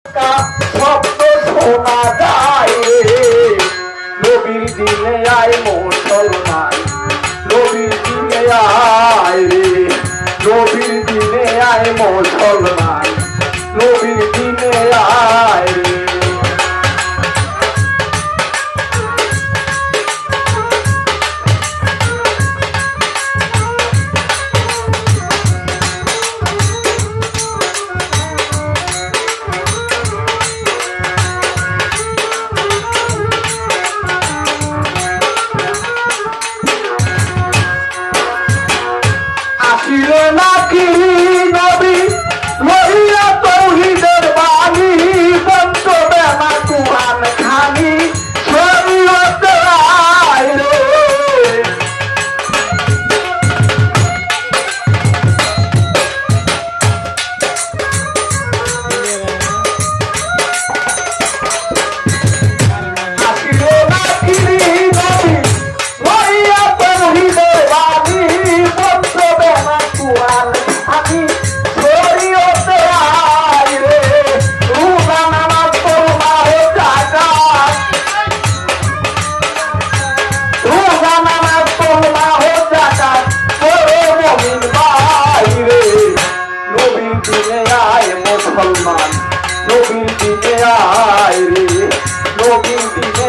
শব্দ শোনা যায় রে, নবীর দিনে আয় মুসলমান, নবীর দিনে আয় রে, নবীর দিনে আয় মুসলমান, নবীর দিনে আয় রে। নাকি নবী লইয়া তৌহিদের বাণী, বন্ধ বেমা কুরআন খানি শরীয়ত রায় রে। আসিল নাকি নবী লইয়া তৌহিদের বাণী, বন্ধ বেমা কুরআন খানি শরীয়ত রায় রে। রোজা নামাজ পড়বা হে জাকাত, রোজা নামাজ পড়বা হে জাকাত, পড়ে মুমিন ভাই রে। নবীর দিনে আয় মুসলমান, নবীর দিনে আয় রে, নবীর দিনে